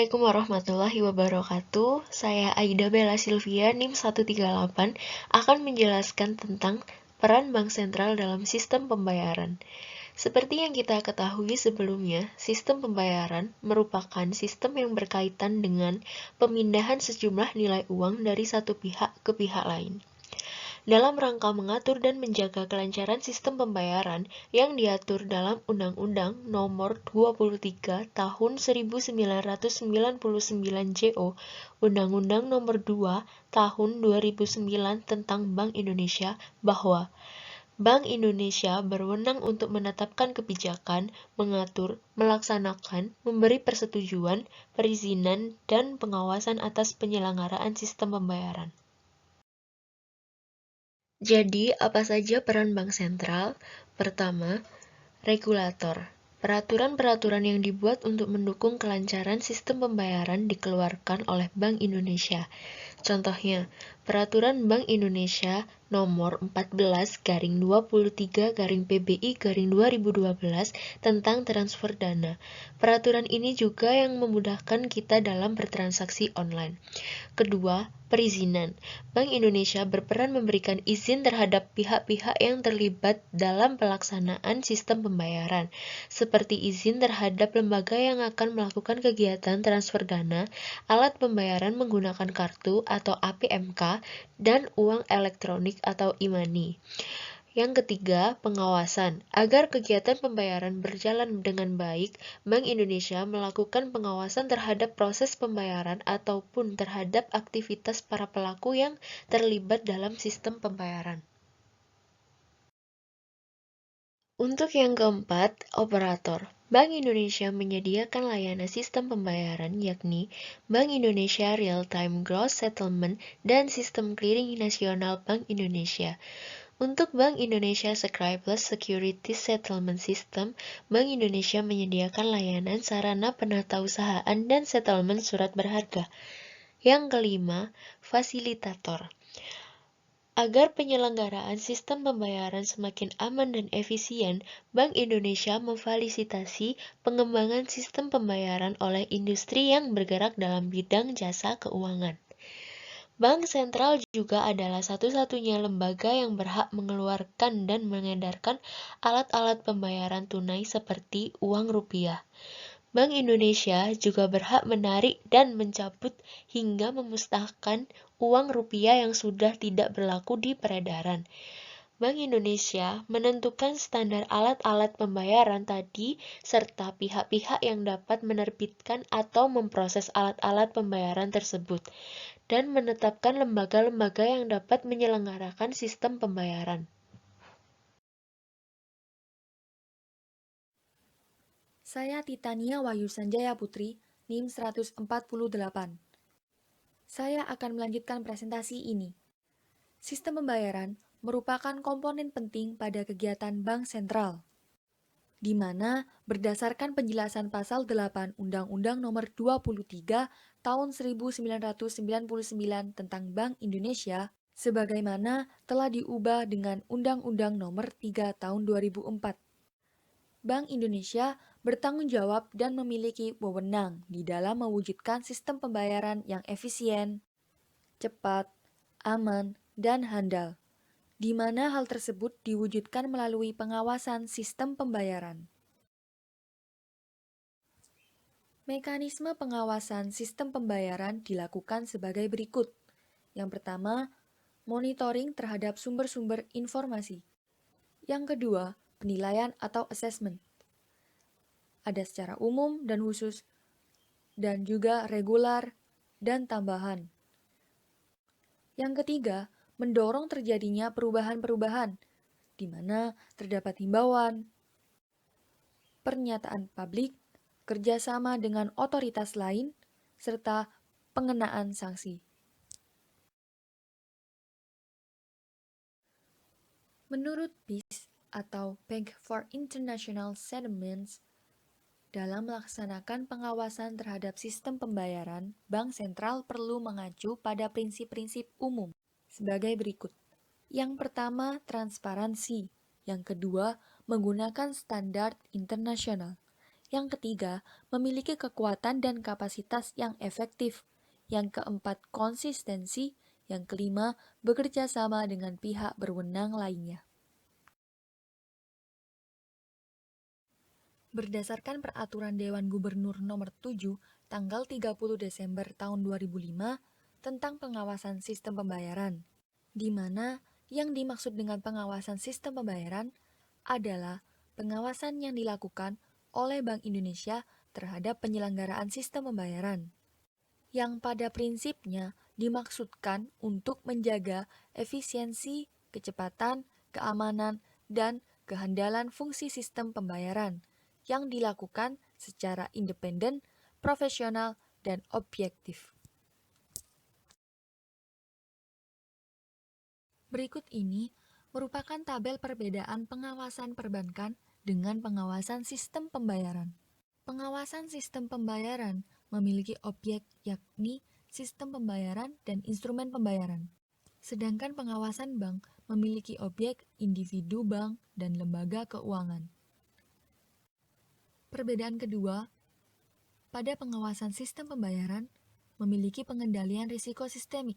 Assalamualaikum warahmatullahi wabarakatuh. Saya Aida Bella Silvia, NIM 138, akan menjelaskan tentang peran bank sentral dalam sistem pembayaran. Seperti yang kita ketahui sebelumnya, sistem pembayaran merupakan sistem yang berkaitan dengan pemindahan sejumlah nilai uang dari satu pihak ke pihak lain. Dalam rangka mengatur dan menjaga kelancaran sistem pembayaran yang diatur dalam Undang-Undang Nomor 23 Tahun 1999 JO, Undang-Undang Nomor 2 Tahun 2009 tentang Bank Indonesia, bahwa Bank Indonesia berwenang untuk menetapkan kebijakan, mengatur, melaksanakan, memberi persetujuan, perizinan, dan pengawasan atas penyelenggaraan sistem pembayaran. Jadi, apa saja peran bank sentral? Pertama, regulator. Peraturan-peraturan yang dibuat untuk mendukung kelancaran sistem pembayaran dikeluarkan oleh Bank Indonesia. Contohnya, Peraturan Bank Indonesia Nomor 14/23/PBI/2012 tentang transfer dana. Peraturan ini juga yang memudahkan kita dalam bertransaksi online. Kedua, perizinan. Bank Indonesia berperan memberikan izin terhadap pihak-pihak yang terlibat dalam pelaksanaan sistem pembayaran, seperti izin terhadap lembaga yang akan melakukan kegiatan transfer dana, alat pembayaran menggunakan kartu atau APMK, dan uang elektronik atau e-money. Yang ketiga, pengawasan. Agar kegiatan pembayaran berjalan dengan baik, Bank Indonesia melakukan pengawasan terhadap proses pembayaran ataupun terhadap aktivitas para pelaku yang terlibat dalam sistem pembayaran. Untuk yang keempat, operator. Bank Indonesia menyediakan layanan sistem pembayaran yakni Bank Indonesia Real Time Gross Settlement dan Sistem Clearing Nasional Bank Indonesia. Untuk Bank Indonesia Scribeless Securities Settlement System, Bank Indonesia menyediakan layanan sarana penatausahaan dan settlement surat berharga. Yang kelima, fasilitator. Agar penyelenggaraan sistem pembayaran semakin aman dan efisien, Bank Indonesia memfasilitasi pengembangan sistem pembayaran oleh industri yang bergerak dalam bidang jasa keuangan. Bank sentral juga adalah satu-satunya lembaga yang berhak mengeluarkan dan mengedarkan alat-alat pembayaran tunai seperti uang rupiah. Bank Indonesia juga berhak menarik dan mencabut hingga memusnahkan uang rupiah yang sudah tidak berlaku di peredaran. Bank Indonesia menentukan standar alat-alat pembayaran tadi serta pihak-pihak yang dapat menerbitkan atau memproses alat-alat pembayaran tersebut, dan menetapkan lembaga-lembaga yang dapat menyelenggarakan sistem pembayaran. Saya Titania Wahyu Sanjaya Putri, NIM 148. Saya akan melanjutkan presentasi ini. Sistem pembayaran merupakan komponen penting pada kegiatan bank sentral, di mana berdasarkan penjelasan pasal 8 Undang-Undang Nomor 23 Tahun 1999 tentang Bank Indonesia, sebagaimana telah diubah dengan Undang-Undang Nomor 3 Tahun 2004. Bank Indonesia bertanggung jawab dan memiliki wewenang di dalam mewujudkan sistem pembayaran yang efisien, cepat, aman, dan handal, di mana hal tersebut diwujudkan melalui pengawasan sistem pembayaran. Mekanisme pengawasan sistem pembayaran dilakukan sebagai berikut. Yang pertama, monitoring terhadap sumber-sumber informasi. Yang kedua, penilaian atau assessment. Ada secara umum dan khusus, dan juga regular dan tambahan. Yang ketiga, mendorong terjadinya perubahan-perubahan, di mana terdapat himbauan, pernyataan publik, kerjasama dengan otoritas lain, serta pengenaan sanksi. Menurut BIS atau Bank for International Settlements, dalam melaksanakan pengawasan terhadap sistem pembayaran, Bank Sentral perlu mengacu pada prinsip-prinsip umum sebagai berikut. Yang pertama, transparansi. Yang kedua, menggunakan standar internasional. Yang ketiga, memiliki kekuatan dan kapasitas yang efektif. Yang keempat, konsistensi. Yang kelima, bekerja sama dengan pihak berwenang lainnya. Berdasarkan Peraturan Dewan Gubernur Nomor 7 tanggal 30 Desember tahun 2005 tentang pengawasan sistem pembayaran, di mana yang dimaksud dengan pengawasan sistem pembayaran adalah pengawasan yang dilakukan oleh Bank Indonesia terhadap penyelenggaraan sistem pembayaran, yang pada prinsipnya dimaksudkan untuk menjaga efisiensi, kecepatan, keamanan, dan kehandalan fungsi sistem pembayaran yang dilakukan secara independen, profesional, dan objektif. Berikut ini merupakan tabel perbedaan pengawasan perbankan dengan pengawasan sistem pembayaran. Pengawasan sistem pembayaran memiliki objek yakni sistem pembayaran dan instrumen pembayaran. Sedangkan pengawasan bank memiliki objek individu bank dan lembaga keuangan. Perbedaan kedua, pada pengawasan sistem pembayaran memiliki pengendalian risiko sistemik.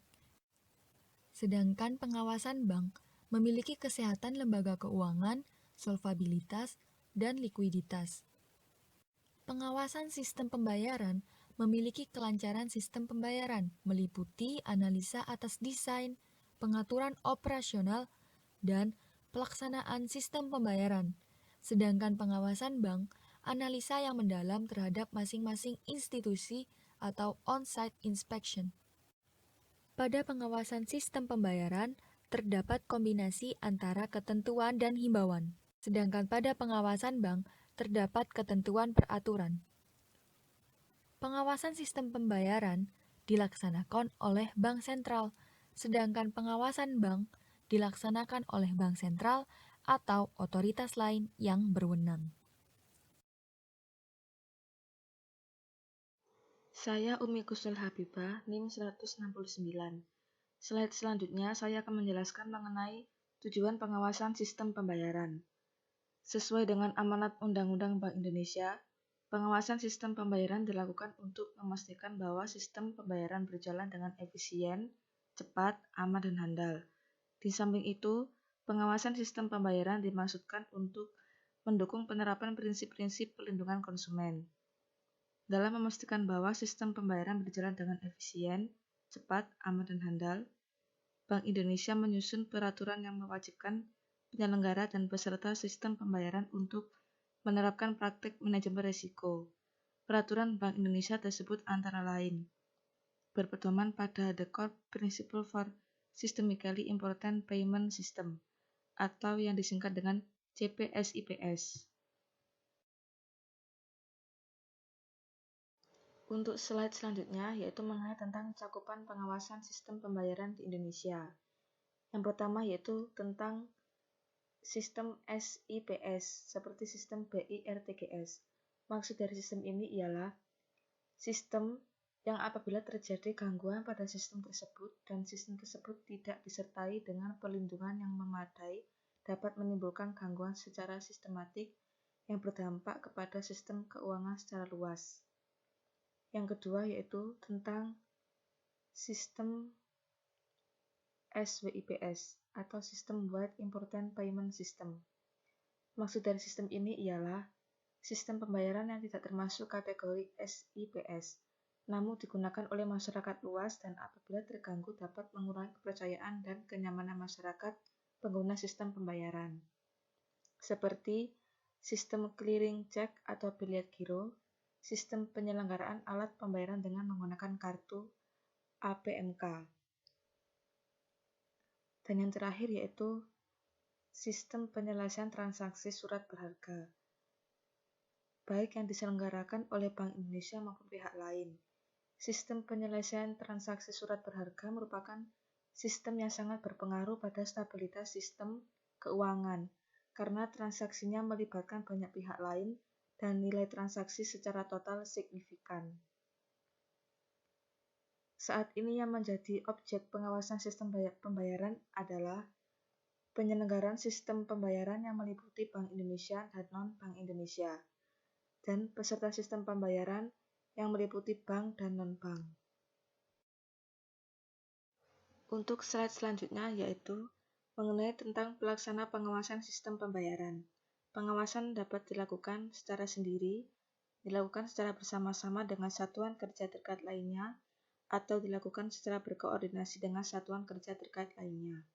Sedangkan pengawasan bank memiliki kesehatan lembaga keuangan, solvabilitas, dan likuiditas. Pengawasan sistem pembayaran memiliki kelancaran sistem pembayaran, meliputi analisa atas desain, pengaturan operasional, dan pelaksanaan sistem pembayaran. Sedangkan pengawasan bank, analisa yang mendalam terhadap masing-masing institusi atau on-site inspection. Pada pengawasan sistem pembayaran, terdapat kombinasi antara ketentuan dan himbauan. Sedangkan pada pengawasan bank, terdapat ketentuan peraturan. Pengawasan sistem pembayaran dilaksanakan oleh Bank Sentral, sedangkan pengawasan bank dilaksanakan oleh Bank Sentral atau otoritas lain yang berwenang. Saya Umi Kusnul Habibah, NIM 169. Slide selanjutnya saya akan menjelaskan mengenai tujuan pengawasan sistem pembayaran. Sesuai dengan amanat Undang-Undang Bank Indonesia, pengawasan sistem pembayaran dilakukan untuk memastikan bahwa sistem pembayaran berjalan dengan efisien, cepat, aman, dan handal. Di samping itu, pengawasan sistem pembayaran dimaksudkan untuk mendukung penerapan prinsip-prinsip pelindungan konsumen. Dalam memastikan bahwa sistem pembayaran berjalan dengan efisien, cepat, aman, dan handal, Bank Indonesia menyusun peraturan yang mewajibkan penyelenggara dan peserta sistem pembayaran untuk menerapkan praktik manajemen risiko. Peraturan Bank Indonesia tersebut antara lain berpedoman pada The Core Principle for Systemically Important Payment System atau yang disingkat dengan CPSIPS. Untuk slide selanjutnya yaitu mengenai tentang cakupan pengawasan sistem pembayaran di Indonesia. Yang pertama yaitu tentang sistem SIPS seperti sistem BIRTGS. Maksud dari sistem ini ialah sistem yang apabila terjadi gangguan pada sistem tersebut dan sistem tersebut tidak disertai dengan perlindungan yang memadai dapat menimbulkan gangguan secara sistematik yang berdampak kepada sistem keuangan secara luas. Yang kedua yaitu tentang sistem SWIPS atau System Wide Important Payment System. Maksud dari sistem ini ialah sistem pembayaran yang tidak termasuk kategori SIPS, namun digunakan oleh masyarakat luas dan apabila terganggu dapat mengurangi kepercayaan dan kenyamanan masyarakat pengguna sistem pembayaran. Seperti sistem clearing check atau biliar giro, sistem penyelenggaraan alat pembayaran dengan menggunakan kartu APMK. Dan yang terakhir yaitu sistem penyelesaian transaksi surat berharga, baik yang diselenggarakan oleh Bank Indonesia maupun pihak lain. Sistem penyelesaian transaksi surat berharga merupakan sistem yang sangat berpengaruh pada stabilitas sistem keuangan, karena transaksinya melibatkan banyak pihak lain dan nilai transaksi secara total signifikan. Saat ini yang menjadi objek pengawasan sistem pembayaran adalah penyelenggaraan sistem pembayaran yang meliputi Bank Indonesia dan non-Bank Indonesia. dan peserta sistem pembayaran yang meliputi bank dan non-bank. Untuk slide selanjutnya yaitu mengenai tentang pelaksana pengawasan sistem pembayaran. Pengawasan dapat dilakukan secara sendiri, dilakukan secara bersama-sama dengan satuan kerja terkait lainnya, atau dilakukan secara berkoordinasi dengan satuan kerja terkait lainnya.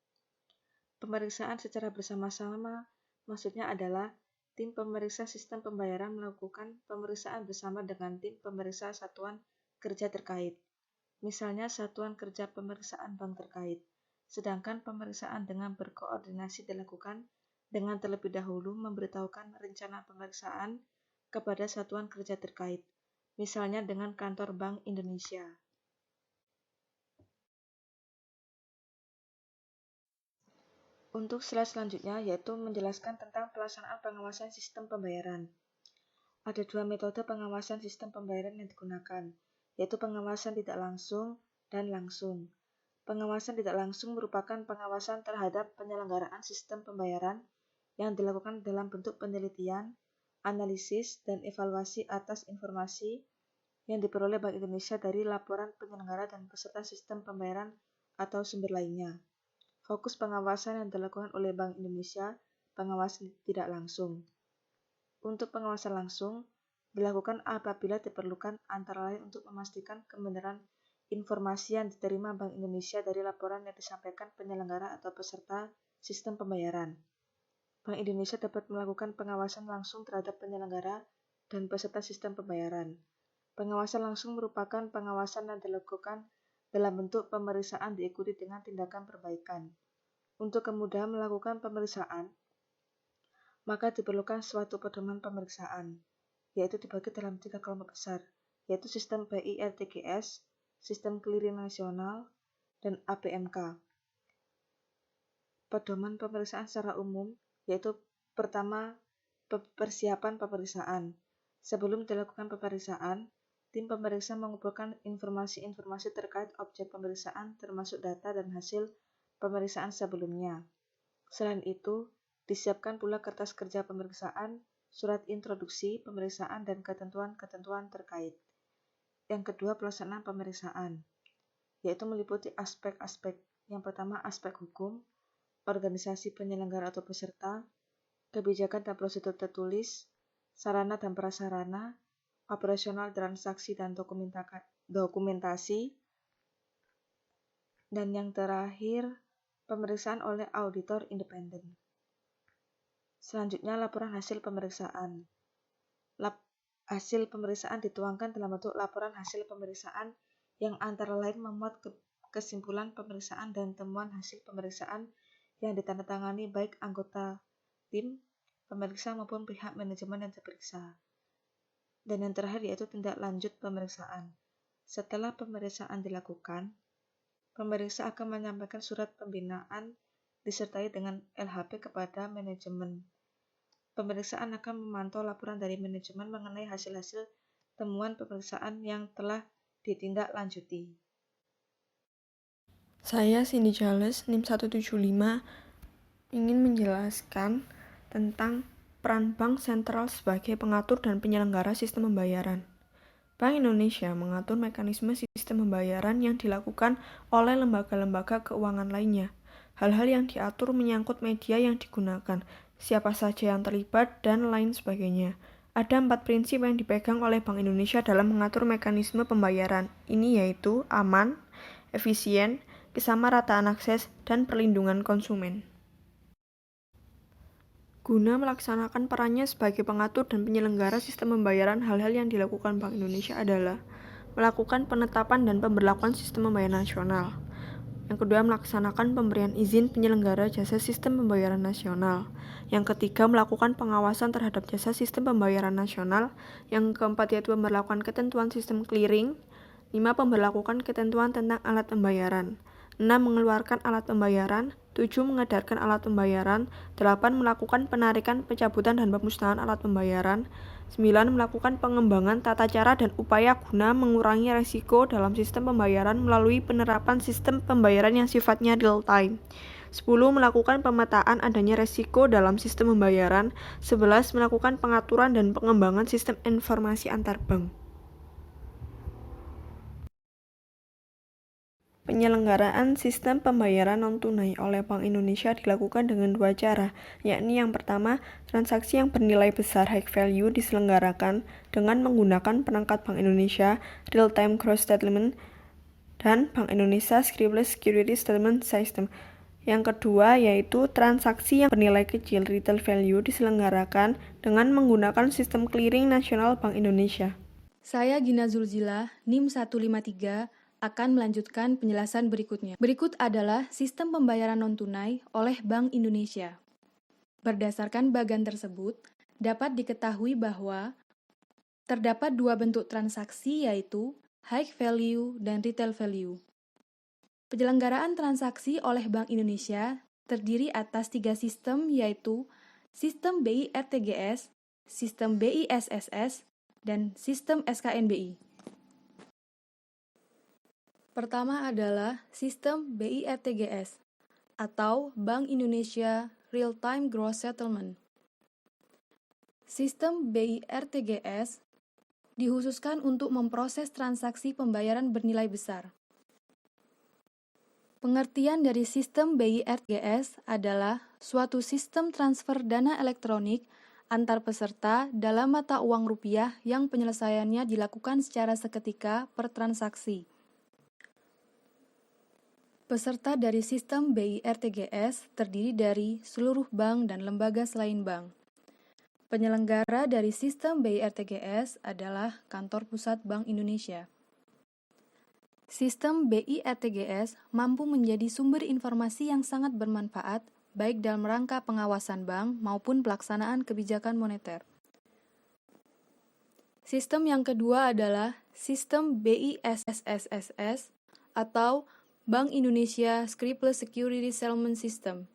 Pemeriksaan secara bersama-sama maksudnya adalah tim pemeriksa sistem pembayaran melakukan pemeriksaan bersama dengan tim pemeriksa satuan kerja terkait. Misalnya satuan kerja pemeriksaan bank terkait, sedangkan pemeriksaan dengan berkoordinasi dilakukan dengan terlebih dahulu memberitahukan rencana pemeriksaan kepada satuan kerja terkait, misalnya dengan kantor Bank Indonesia. Untuk slide selanjutnya yaitu menjelaskan tentang pelaksanaan pengawasan sistem pembayaran. Ada dua metode pengawasan sistem pembayaran yang digunakan, yaitu pengawasan tidak langsung dan langsung. Pengawasan tidak langsung merupakan pengawasan terhadap penyelenggaraan sistem pembayaran yang dilakukan dalam bentuk penelitian, analisis, dan evaluasi atas informasi yang diperoleh Bank Indonesia dari laporan penyelenggara dan peserta sistem pembayaran atau sumber lainnya. Fokus pengawasan yang dilakukan oleh Bank Indonesia, pengawasan tidak langsung. Untuk pengawasan langsung, dilakukan apabila diperlukan antara lain untuk memastikan kebenaran informasi yang diterima Bank Indonesia dari laporan yang disampaikan penyelenggara atau peserta sistem pembayaran. Bank Indonesia dapat melakukan pengawasan langsung terhadap penyelenggara dan peserta sistem pembayaran. Pengawasan langsung merupakan pengawasan yang dilakukan dalam bentuk pemeriksaan diikuti dengan tindakan perbaikan. Untuk kemudahan melakukan pemeriksaan, maka diperlukan suatu pedoman pemeriksaan, yaitu dibagi dalam 3 kelompok besar, yaitu sistem BI-RTGS, sistem clearing nasional, dan APMK. Pedoman pemeriksaan secara umum, yaitu pertama, persiapan pemeriksaan. Sebelum dilakukan pemeriksaan, tim pemeriksa mengumpulkan informasi-informasi terkait objek pemeriksaan termasuk data dan hasil pemeriksaan sebelumnya. Selain itu, disiapkan pula kertas kerja pemeriksaan, surat introduksi pemeriksaan, dan ketentuan-ketentuan terkait. Yang kedua, pelaksanaan pemeriksaan, yaitu meliputi aspek-aspek. Yang pertama, aspek hukum, organisasi penyelenggara atau peserta, kebijakan dan prosedur tertulis, sarana dan prasarana, operasional transaksi dan dokumentasi, dan yang terakhir, pemeriksaan oleh auditor independen. Selanjutnya, laporan hasil pemeriksaan. Hasil pemeriksaan dituangkan dalam bentuk laporan hasil pemeriksaan yang antara lain memuat kesimpulan pemeriksaan dan temuan hasil pemeriksaan yang ditandatangani baik anggota tim pemeriksa maupun pihak manajemen yang diperiksa. Dan yang terakhir yaitu tindak lanjut pemeriksaan. Setelah pemeriksaan dilakukan, pemeriksa akan menyampaikan surat pembinaan disertai dengan LHP kepada manajemen. Pemeriksaan akan memantau laporan dari manajemen mengenai hasil-hasil temuan pemeriksaan yang telah ditindaklanjuti. Saya Cindy Charles, NIM 175, ingin menjelaskan tentang peran Bank Sentral sebagai pengatur dan penyelenggara sistem pembayaran. Bank Indonesia mengatur mekanisme sistem pembayaran yang dilakukan oleh lembaga-lembaga keuangan lainnya. Hal-hal yang diatur menyangkut media yang digunakan, siapa saja yang terlibat, dan lain sebagainya. Ada 4 prinsip yang dipegang oleh Bank Indonesia dalam mengatur mekanisme pembayaran. Ini yaitu aman, efisien, kesamarataan akses, dan perlindungan konsumen. Guna melaksanakan perannya sebagai pengatur dan penyelenggara sistem pembayaran, hal-hal yang dilakukan Bank Indonesia adalah melakukan penetapan dan pemberlakuan sistem pembayaran nasional. Yang kedua, melaksanakan pemberian izin penyelenggara jasa sistem pembayaran nasional. Yang ketiga, melakukan pengawasan terhadap jasa sistem pembayaran nasional. Yang keempat, yaitu memberlakukan ketentuan sistem clearing. 5. Pemberlakukan ketentuan tentang alat pembayaran. 6. Mengeluarkan alat pembayaran. 7. Mengedarkan alat pembayaran. 8. Melakukan penarikan, pencabutan, dan pemusnahan alat pembayaran. 9. Melakukan pengembangan tata cara dan upaya guna mengurangi risiko dalam sistem pembayaran melalui penerapan sistem pembayaran yang sifatnya real time. 10. Melakukan pemetaan adanya resiko dalam sistem pembayaran. 11. Melakukan pengaturan dan pengembangan sistem informasi antar bank. Penyelenggaraan sistem pembayaran non-tunai oleh Bank Indonesia dilakukan dengan dua cara, yakni yang pertama, transaksi yang bernilai besar high value diselenggarakan dengan menggunakan perangkat Bank Indonesia Real-Time Gross Settlement dan Bank Indonesia Scriptless Security Settlement System. Yang kedua yaitu transaksi yang bernilai kecil retail value diselenggarakan dengan menggunakan sistem clearing nasional Bank Indonesia. Saya Gina Zulzila, NIM 153, akan melanjutkan penjelasan berikutnya. Berikut adalah sistem pembayaran non-tunai oleh Bank Indonesia. Berdasarkan bagan tersebut, dapat diketahui bahwa terdapat dua bentuk transaksi yaitu high value dan retail value. Penyelenggaraan transaksi oleh Bank Indonesia terdiri atas tiga sistem yaitu sistem BI RTGS, sistem BI SSS, dan sistem SKNBI. Pertama adalah sistem BI RTGS atau Bank Indonesia Real-Time Gross Settlement. Sistem BI RTGS dikhususkan untuk memproses transaksi pembayaran bernilai besar. Pengertian dari sistem BI RTGS adalah suatu sistem transfer dana elektronik antar peserta dalam mata uang rupiah yang penyelesaiannya dilakukan secara seketika per transaksi. Peserta dari sistem BI RTGS terdiri dari seluruh bank dan lembaga selain bank. Penyelenggara dari sistem BI RTGS adalah Kantor Pusat Bank Indonesia. Sistem BI RTGS mampu menjadi sumber informasi yang sangat bermanfaat baik dalam rangka pengawasan bank maupun pelaksanaan kebijakan moneter. Sistem yang kedua adalah sistem BI SSS atau Bank Indonesia Scriptless Security Settlement System.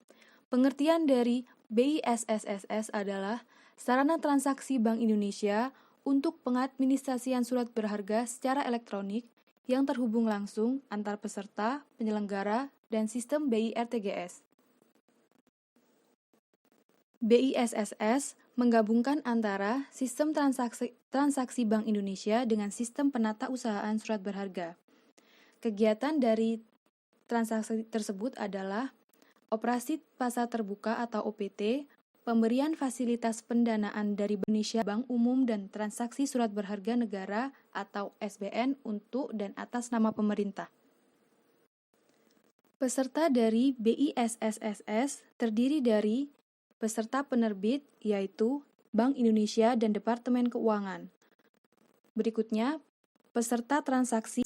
Pengertian dari BI SSS adalah sarana transaksi Bank Indonesia untuk pengadministrasian surat berharga secara elektronik yang terhubung langsung antar peserta, penyelenggara, dan sistem BI RTGS. BI SSS menggabungkan antara sistem transaksi Bank Indonesia dengan sistem penata usahaan surat berharga. Kegiatan dari transaksi tersebut adalah operasi pasar terbuka atau OPT, pemberian fasilitas pendanaan dari Indonesia Bank Umum dan transaksi surat berharga negara atau SBN untuk dan atas nama pemerintah. Peserta dari BI SSS terdiri dari peserta penerbit yaitu Bank Indonesia dan Departemen Keuangan. Berikutnya, peserta transaksi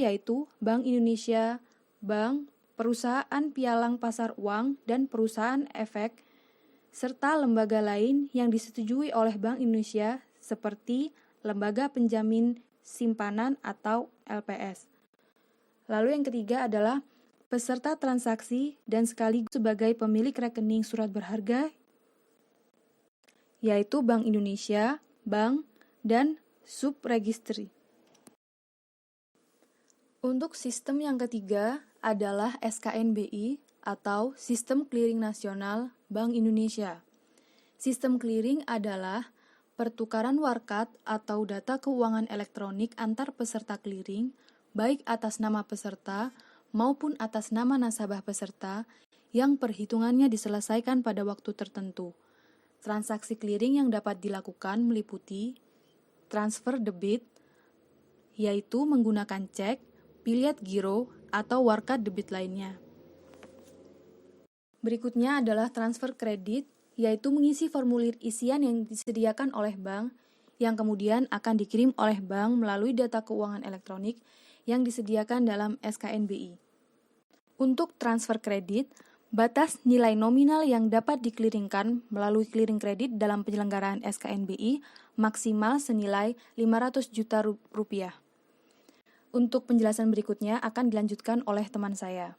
yaitu Bank Indonesia, bank, perusahaan pialang pasar uang, dan perusahaan efek, serta lembaga lain yang disetujui oleh Bank Indonesia seperti Lembaga Penjamin Simpanan atau LPS. Lalu yang ketiga adalah peserta transaksi dan sekaligus sebagai pemilik rekening surat berharga, yaitu Bank Indonesia, bank, dan subregistry. Untuk sistem yang ketiga adalah SKNBI atau Sistem Clearing Nasional Bank Indonesia. Sistem clearing adalah pertukaran warkat atau data keuangan elektronik antar peserta clearing, baik atas nama peserta maupun atas nama nasabah peserta yang perhitungannya diselesaikan pada waktu tertentu. Transaksi clearing yang dapat dilakukan meliputi transfer debit, yaitu menggunakan cek, piliet giro, atau warkat debit lainnya. Berikutnya adalah transfer kredit, yaitu mengisi formulir isian yang disediakan oleh bank, yang kemudian akan dikirim oleh bank melalui data keuangan elektronik yang disediakan dalam SKNBI. Untuk transfer kredit, batas nilai nominal yang dapat dikliringkan melalui clearing kredit dalam penyelenggaraan SKNBI maksimal senilai 500 juta rupiah. Untuk penjelasan berikutnya akan dilanjutkan oleh teman saya.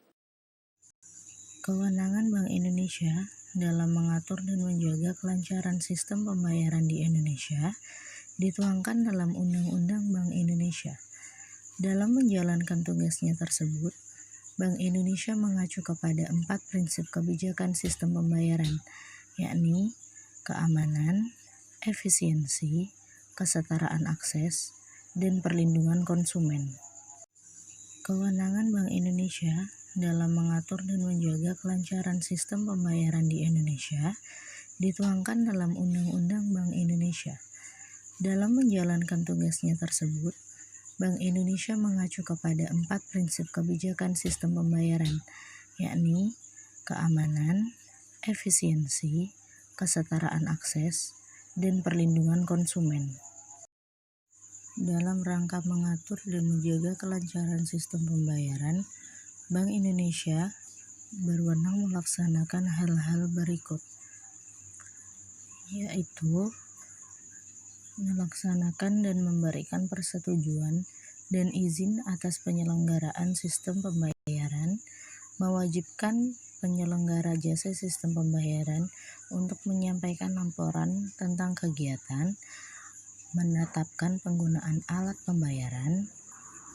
Kewenangan Bank Indonesia dalam mengatur dan menjaga kelancaran sistem pembayaran di Indonesia dituangkan dalam Undang-Undang Bank Indonesia. Dalam menjalankan tugasnya tersebut, Bank Indonesia mengacu kepada 4 prinsip kebijakan sistem pembayaran, yakni keamanan, efisiensi, kesetaraan akses, dan perlindungan konsumen. Kewenangan Bank Indonesia dalam mengatur dan menjaga kelancaran sistem pembayaran di Indonesia dituangkan dalam Undang-Undang Bank Indonesia. Dalam menjalankan tugasnya tersebut, Bank Indonesia mengacu kepada 4 prinsip kebijakan sistem pembayaran, yakni keamanan, efisiensi, kesetaraan akses, dan perlindungan konsumen. Dalam rangka mengatur dan menjaga kelancaran sistem pembayaran, Bank Indonesia berwenang melaksanakan hal-hal berikut, yaitu melaksanakan dan memberikan persetujuan dan izin atas penyelenggaraan sistem pembayaran, mewajibkan penyelenggara jasa sistem pembayaran untuk menyampaikan laporan tentang kegiatan, menetapkan penggunaan alat pembayaran,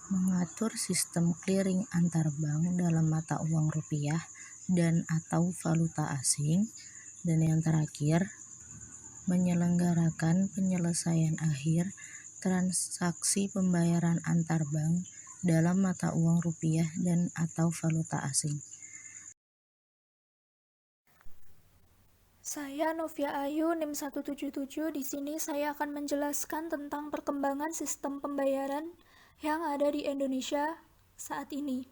mengatur sistem clearing antar bank dalam mata uang rupiah dan atau valuta asing, dan yang terakhir, menyelenggarakan penyelesaian akhir transaksi pembayaran antar bank dalam mata uang rupiah dan atau valuta asing. Saya Novia Ayu, NIM 177. Di sini saya akan menjelaskan tentang perkembangan sistem pembayaran yang ada di Indonesia saat ini.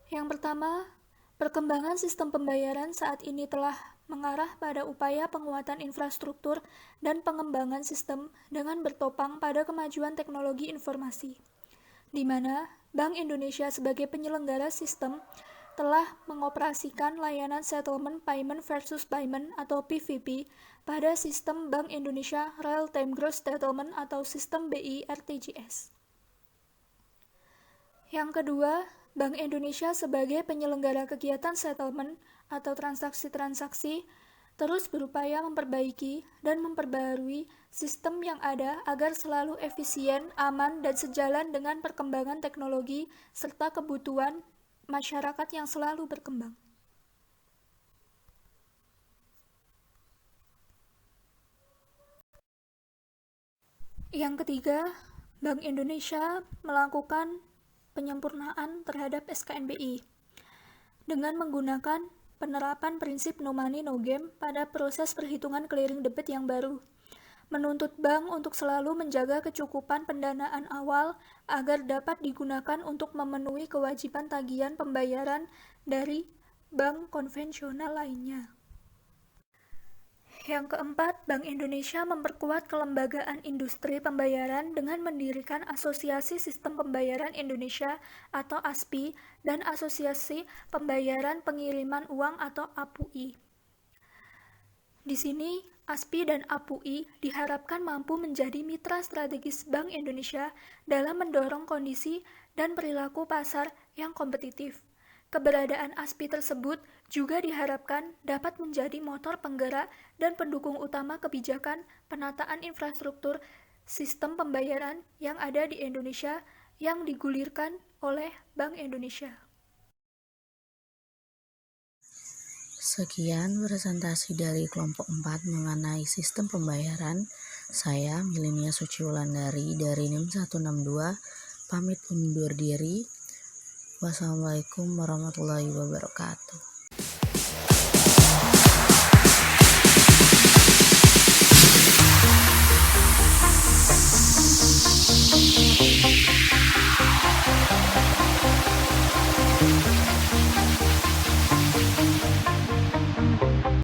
Yang pertama, perkembangan sistem pembayaran saat ini telah mengarah pada upaya penguatan infrastruktur dan pengembangan sistem dengan bertopang pada kemajuan teknologi informasi, di mana Bank Indonesia sebagai penyelenggara sistem telah mengoperasikan layanan Settlement Payment versus Payment atau PVP pada sistem Bank Indonesia Real Time Gross Settlement atau sistem BI RTGS. Yang kedua, Bank Indonesia sebagai penyelenggara kegiatan settlement atau transaksi-transaksi terus berupaya memperbaiki dan memperbarui sistem yang ada agar selalu efisien, aman, dan sejalan dengan perkembangan teknologi serta kebutuhan masyarakat yang selalu berkembang. Yang ketiga, Bank Indonesia melakukan penyempurnaan terhadap SKNBI dengan menggunakan penerapan prinsip no money no game pada proses perhitungan clearing debit yang baru, menuntut bank untuk selalu menjaga kecukupan pendanaan awal agar dapat digunakan untuk memenuhi kewajiban tagihan pembayaran dari bank konvensional lainnya. Yang keempat, Bank Indonesia memperkuat kelembagaan industri pembayaran dengan mendirikan Asosiasi Sistem Pembayaran Indonesia atau ASPI dan Asosiasi Pembayaran Pengiriman Uang atau APUI. Di sini, ASPI dan APUI diharapkan mampu menjadi mitra strategis Bank Indonesia dalam mendorong kondisi dan perilaku pasar yang kompetitif. Keberadaan ASPI tersebut juga diharapkan dapat menjadi motor penggerak dan pendukung utama kebijakan penataan infrastruktur sistem pembayaran yang ada di Indonesia yang digulirkan oleh Bank Indonesia. Sekian presentasi dari kelompok 4 mengenai sistem pembayaran. Saya Milenia Suciwulandari dari NIM 162 pamit undur diri. Wassalamualaikum warahmatullahi wabarakatuh.